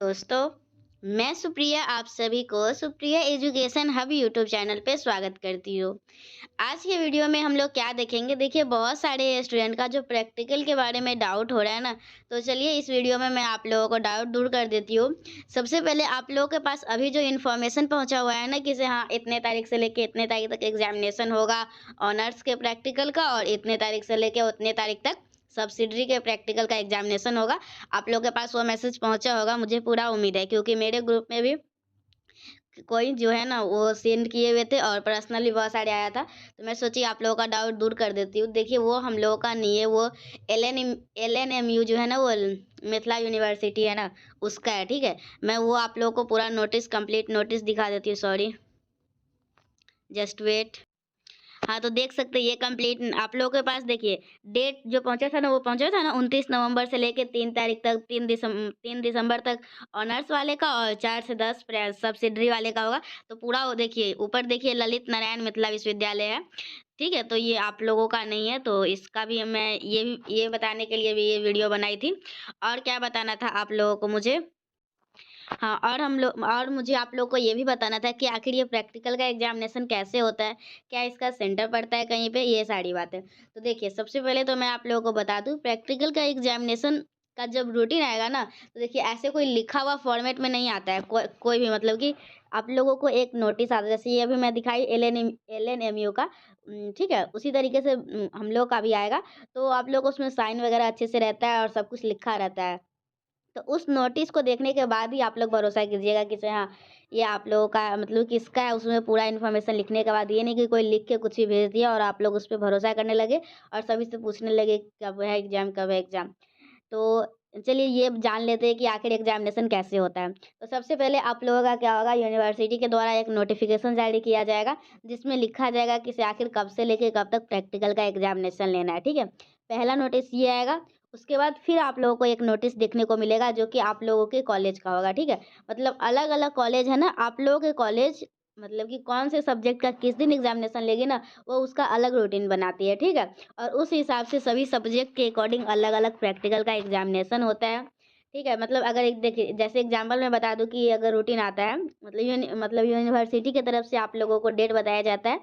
दोस्तों, मैं सुप्रिया आप सभी को Supriya education hub YouTube channel पे स्वागत करती हूँ। आज के वीडियो में हम लोग क्या देखेंगे, देखिए बहुत सारे स्टूडेंट का जो प्रैक्टिकल के बारे में डाउट हो रहा है ना, तो चलिए इस वीडियो में मैं आप लोगों को डाउट दूर कर देती हूँ। सबसे पहले आप लोगों के पास अभी जो इन्फॉर्मेशन पहुँचा हुआ है ना कि से हाँ, इतने तारीख से लेके इतने तारीख तक एग्ज़ामिनेशन होगा ऑनर्स के प्रैक्टिकल का और इतने तारीख से लेके उतने तारीख तक सब्सिडरी के प्रैक्टिकल का एग्ज़ामिनेशन होगा। आप लोगों के पास वो मैसेज पहुँचा होगा, मुझे पूरा उम्मीद है क्योंकि मेरे ग्रुप में भी कोई जो है ना वो सेंड किए हुए थे और पर्सनली बहुत सारे आया था। तो मैं सोची आप लोगों का डाउट दूर कर देती हूँ। देखिए वो हम लोगों का नहीं है, वो एलएनएमयू जो है ना, वो मिथिला यूनिवर्सिटी है ना, उसका है, ठीक है। मैं वो आप लोगों को पूरा नोटिस, कंप्लीट नोटिस दिखा देती हूँ। Sorry, just wait. हाँ, तो देख सकते हैं ये कंप्लीट आप लोगों के पास। देखिए डेट जो पहुंचा था ना, वो पहुंचा था ना 29 नवंबर से लेके 3 तारीख तक, 3 दिसंबर तक ऑनर्स वाले का और 4 से 10 सब्सिडरी वाले का होगा। तो पूरा वो देखिए ऊपर देखिए ललित नारायण मिथिला विश्वविद्यालय है, ठीक है। तो ये आप लोगों का नहीं है, तो इसका भी मैं ये बताने के लिए भी ये वीडियो बनाई थी। और क्या बताना था आप लोगों को मुझे, हाँ, और मुझे आप लोग को ये भी बताना था कि आखिर ये प्रैक्टिकल का एग्जामिनेशन कैसे होता है, क्या इसका सेंटर पड़ता है कहीं पे, ये सारी बातें। तो देखिए सबसे पहले तो मैं आप लोगों को बता दूं, प्रैक्टिकल का एग्जामिनेशन का जब रूटीन आएगा ना, तो देखिए ऐसे कोई लिखा हुआ फॉर्मेट में नहीं आता है। कोई भी मतलब कि आप लोगों को एक नोटिस आता है, जैसे ये अभी मैं दिखाई एल एन एम यू का, ठीक है, उसी तरीके से हम लोग का भी आएगा। तो आप लोग उसमें साइन वगैरह अच्छे से रहता है और सब कुछ लिखा रहता है। तो उस नोटिस को देखने के बाद ही आप लोग भरोसा कीजिएगा कि से हाँ, ये आप लोगों का मतलब किसका है, उसमें पूरा इन्फॉर्मेशन लिखने के बाद, ये नहीं कि कोई लिख के कुछ भी भेज दिया और आप लोग उस पे भरोसा करने लगे और सभी से पूछने लगे कब है एग्ज़ाम, कब है एग्ज़ाम। तो चलिए ये जान लेते हैं कि आखिर एग्ज़ामिनेशन कैसे होता है। तो सबसे पहले आप लोगों का क्या होगा, यूनिवर्सिटी के द्वारा एक नोटिफ़िकेशन जारी किया जाएगा, जिसमें लिखा जाएगा कि से आखिर कब से लेके कब तक प्रैक्टिकल का एग्ज़ामिनेशन लेना है, ठीक है। पहला नोटिस ये आएगा, उसके बाद फिर आप लोगों को एक नोटिस देखने को मिलेगा जो कि आप लोगों के कॉलेज का होगा, ठीक है। मतलब अलग-अलग कॉलेज है ना, आप लोगों के कॉलेज मतलब कि कौन से सब्जेक्ट का किस दिन एग्ज़ामिनेशन लेगी ना, वो उसका अलग रूटीन बनाती है, ठीक है। और उस हिसाब से सभी सब्जेक्ट के अकॉर्डिंग अलग-अलग प्रैक्टिकल का एग्ज़ामिनेशन होता है, ठीक है। मतलब अगर एक देखिए जैसे एग्ज़ाम्पल मैं बता दूँ कि अगर रूटीन आता है, मतलब यूनिवर्सिटी की तरफ से आप लोगों को डेट बताया जाता है,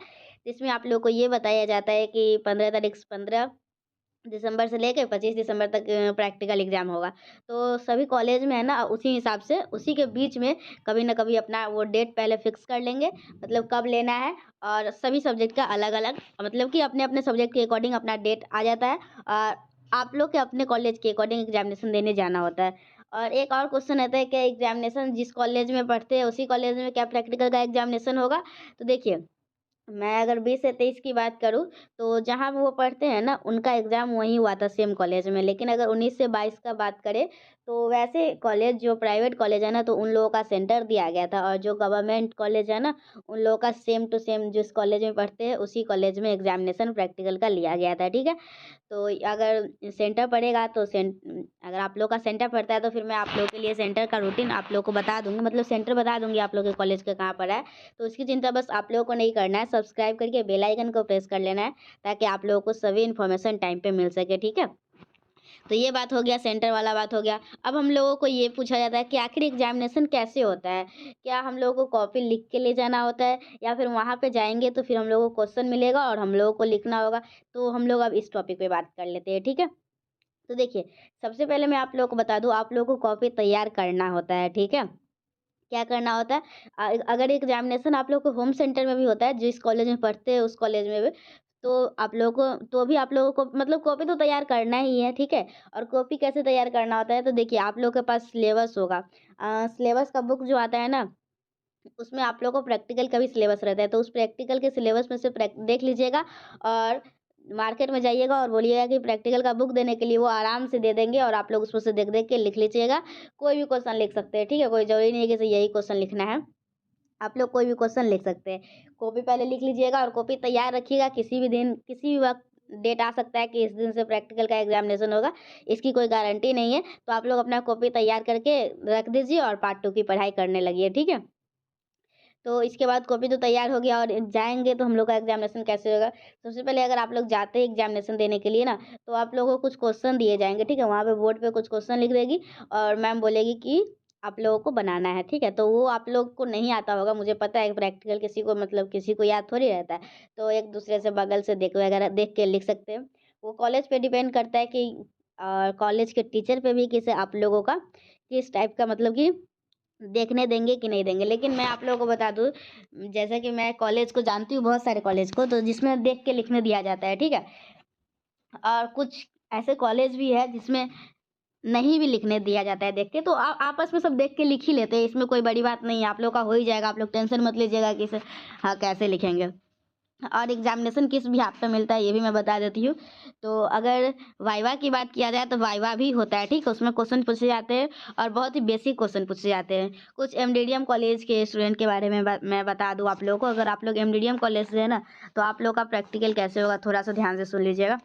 जिसमें आप लोगों को ये बताया जाता है कि 15 तारीख से 15 दिसंबर से लेके 25 दिसंबर तक प्रैक्टिकल एग्ज़ाम होगा। तो सभी कॉलेज में है ना, उसी हिसाब से उसी के बीच में कभी न कभी अपना वो डेट पहले फ़िक्स कर लेंगे, मतलब कब लेना है। और सभी सब्जेक्ट का अलग-अलग मतलब कि अपने-अपने सब्जेक्ट के अकॉर्डिंग अपना डेट आ जाता है और आप लोग के अपने कॉलेज के अकॉर्डिंग एग्ज़ामिनेशन देने जाना होता है। और एक और क्वेश्चन रहता है कि एग्ज़ामिनेशन जिस कॉलेज में पढ़ते हैं, उसी कॉलेज में क्या प्रैक्टिकल का एग्ज़ामिनेशन होगा? तो देखिए मैं अगर 20 से 23 की बात करूँ, तो जहाँ वो पढ़ते हैं ना, उनका एग्ज़ाम वहीं हुआ था सेम कॉलेज में। लेकिन अगर 19 से 22 का बात करें, तो वैसे कॉलेज जो प्राइवेट कॉलेज है ना, तो उन लोगों का सेंटर दिया गया था और जो गवर्नमेंट कॉलेज है ना, उन लोगों का सेम टू सेम जिस कॉलेज में पढ़ते हैं, उसी कॉलेज में एग्ज़ामिनेशन प्रैक्टिकल का लिया गया था, ठीक है। तो अगर सेंटर पड़ेगा तो अगर आप लोग का सेंटर पड़ता है, तो फिर मैं आप लोगों के लिए सेंटर का रूटीन आप लोग को बता दूँगी, मतलब सेंटर बता दूँगी आप लोग के कॉलेज का कहाँ पड़ा है। तो उसकी चिंता बस आप लोगों को नहीं करना है, सब्सक्राइब करके बेल आइकन को प्रेस कर लेना है, ताकि आप लोगों को सभी इन्फॉर्मेशन टाइम पे मिल सके, ठीक है। तो ये बात हो गया, सेंटर वाला बात हो गया। अब हम लोगों को ये पूछा जाता है कि आखिर एग्जामिनेशन कैसे होता है? क्या हम लोगों को कॉपी लिख के ले जाना होता है या फिर वहाँ पे जाएँगे तो फिर हम लोगों को क्वेश्चन मिलेगा और हम लोगों को लिखना होगा? तो हम लोग अब इस टॉपिक पे बात कर लेते हैं, ठीक है। तो देखिए, सबसे पहले मैं आप लोगों को बता दूँ, आप लोगों को कॉपी तैयार करना होता है, ठीक है। क्या करना होता है, अगर एग्जामिनेशन आप लोग को होम सेंटर में भी होता है, जिस कॉलेज में पढ़ते हैं उस कॉलेज में भी, तो आप लोगों को तो भी आप लोगों को मतलब कॉपी तो तैयार करना ही है, ठीक है। और कॉपी कैसे तैयार करना होता है, तो देखिए आप लोगों के पास सिलेबस होगा। सिलेबस का बुक जो आता है ना, उसमें आप लोगों को प्रैक्टिकल का भी सिलेबस रहता है, तो उस प्रैक्टिकल के सिलेबस में से देख लीजिएगा और मार्केट में जाइएगा और बोलिएगा कि प्रैक्टिकल का बुक देने के लिए, वो आराम से दे देंगे और आप लोग उसमें से देख देख के लिख लीजिएगा। कोई भी क्वेश्चन लिख सकते हैं, ठीक है, कोई ज़रूरी नहीं है कि सिर्फ यही क्वेश्चन लिखना है। आप लोग कोई भी क्वेश्चन लिख सकते हैं। कॉपी पहले लिख लीजिएगा और कॉपी तैयार रखिएगा, किसी भी दिन किसी भी वक्त डेट आ सकता है कि इस दिन से प्रैक्टिकल का एग्जामिनेशन होगा, इसकी कोई गारंटी नहीं है। तो आप लोग अपना कॉपी तैयार करके रख दीजिए और पार्ट 2 की पढ़ाई करने लगिए, ठीक है। तो इसके बाद कॉपी तो तैयार हो गया और जाएँगे तो हम लोग का एग्ज़ामिनेशन कैसे होगा? सबसे पहले अगर आप लोग जाते हैं एग्ज़ामिनेशन देने के लिए ना, तो आप लोगों को कुछ क्वेश्चन दिए जाएँगे, ठीक है? वहाँ पे बोर्ड पे कुछ क्वेश्चन लिख देगी और मैम बोलेगी कि आप लोगों को बनाना है, ठीक है? तो वो आप लोग को नहीं आता होगा, मुझे पता है प्रैक्टिकल किसी को मतलब किसी को याद थोड़ी रहता है। तो एक-दूसरे से बगल से देख वगैरह देख के लिख सकते हैं। वो कॉलेज पे डिपेंड करता है कि कॉलेज के टीचर पे भी किस आप लोगों का किस टाइप का मतलब कि देखने देंगे कि नहीं देंगे। लेकिन मैं आप लोगों को बता दूँ, जैसा कि मैं कॉलेज को जानती हूँ बहुत सारे कॉलेज को, तो जिसमें देख के लिखने दिया जाता है, ठीक है? और कुछ ऐसे कॉलेज भी है जिसमें नहीं भी लिखने दिया जाता है देख के, तो आपस में सब देख के लिख ही लेते हैं, इसमें कोई बड़ी बात नहीं है, आप लोग का हो ही जाएगा, आप लोग टेंशन मत लीजिएगा कि इसे हाँ, कैसे लिखेंगे। और एग्ज़ामिनेशन किस बिहाफ़ पे मिलता है ये भी मैं बता देती हूँ। तो अगर वाइवा की बात किया जाए तो वाइवा भी होता है, ठीक है? उसमें क्वेश्चन पूछे जाते हैं और बहुत ही बेसिक क्वेश्चन पूछे जाते हैं। कुछ एमडीडीएम कॉलेज के स्टूडेंट के बारे में मैं बता दूँ आप लोगों को, अगर आप लोग एमडीडीएम कॉलेज से है ना, तो आप लोग का प्रैक्टिकल कैसे होगा थोड़ा-सा ध्यान से सुन लीजिएगा।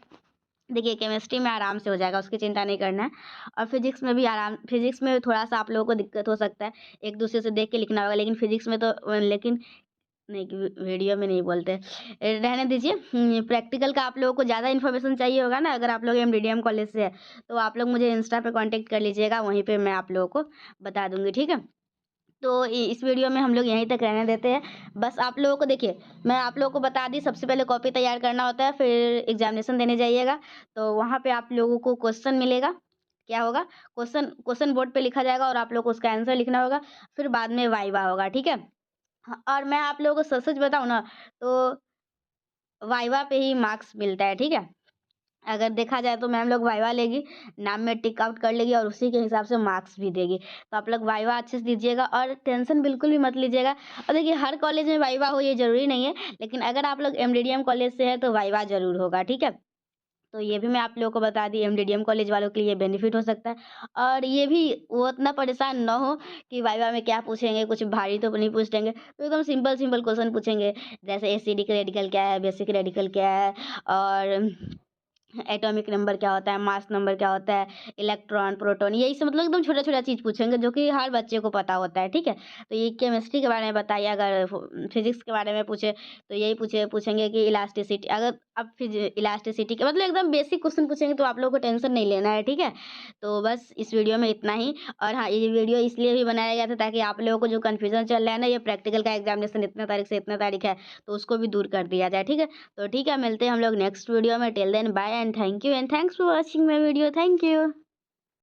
देखिए, केमिस्ट्री में आराम से हो जाएगा, उसकी चिंता नहीं करना है। और फिज़िक्स में थोड़ा-सा आप लोगों को दिक्कत हो सकता है, एक-दूसरे से देख के लिखना होगा, लेकिन फिज़िक्स में तो लेकिन नहीं कि वीडियो में नहीं बोलते। रहने दीजिए। प्रैक्टिकल का आप लोगों को ज़्यादा इन्फॉर्मेशन चाहिए होगा ना, अगर आप लोग एमडीडीएम कॉलेज से हैं, तो आप लोग मुझे इंस्टा पे कॉन्टैक्ट कर लीजिएगा, वहीं पे मैं आप लोगों को बता दूँगी, ठीक है? तो इस वीडियो में हम लोग यहीं तक रहने देते हैं। बस आप लोगों को देखिए, मैं आप लोगों को बता दी, सबसे पहले कॉपी तैयार करना होता है, फिर एग्ज़ामिनेशन देने जाइएगा, तो वहाँ पे आप लोगों को क्वेश्चन मिलेगा। क्या होगा? क्वेश्चन क्वेश्चन बोर्ड पे लिखा जाएगा और आप लोग को उसका आंसर लिखना होगा, फिर बाद में वाइवा होगा, ठीक है? हाँ, और मैं आप लोगों को सच-सच बताऊँ ना, तो वाइवा पे ही मार्क्स मिलता है, ठीक है? अगर देखा जाए तो मैम लोग वाइवा लेगी, नाम में टिक आउट कर लेगी और उसी के हिसाब से मार्क्स भी देगी। तो आप लोग वाइवा अच्छे से दीजिएगा और टेंशन बिल्कुल भी मत लीजिएगा। और देखिए, हर कॉलेज में वाइवा हो ये ज़रूरी नहीं है, लेकिन अगर आप लोग एमडीडीएम कॉलेज से हैं तो वाइवा ज़रूर होगा, ठीक है? तो ये भी मैं आप लोगों को बता दी, एमडीडीएम कॉलेज वालों के लिए बेनिफिट हो सकता है। और ये भी वो इतना परेशान ना हो कि वाइवा में क्या पूछेंगे, कुछ भारी तो नहीं पूछ देंगे, तो एकदम सिंपल-सिंपल क्वेश्चन पूछेंगे। जैसे एसिडिक रेडिकल क्या है, बेसिक रेडिकल क्या है और एटॉमिक नंबर क्या होता है, मास नंबर क्या होता है, इलेक्ट्रॉन, प्रोटॉन, यही सब मतलब एकदम छोटा-छोटा चीज़ पूछेंगे जो कि हर बच्चे को पता होता है, ठीक है? तो ये केमिस्ट्री के बारे में बताइए, अगर फिज़िक्स के बारे में पूछे तो यही पूछेंगे कि इलास्टिसिटी, अगर अब इलास्टिसिटी के मतलब एकदम बेसिक क्वेश्चन पूछेंगे तो आप लोगों को टेंशन नहीं लेना है, ठीक है? तो बस इस वीडियो में इतना ही। और हाँ, ये वीडियो इसलिए भी बनाया गया था ताकि आप लोगों को जो कन्फ्यूज़न चल रहा है ना, ये प्रैक्टिकल का एग्ज़ामिनेशन इतने तारीख से इतने तारीख है, तो उसको भी दूर कर दिया जाए, ठीक है? तो ठीक है, मिलते हैं हम लोग नेक्स्ट वीडियो में। Till then bye and thank you and thanks for watching my video. Thank you.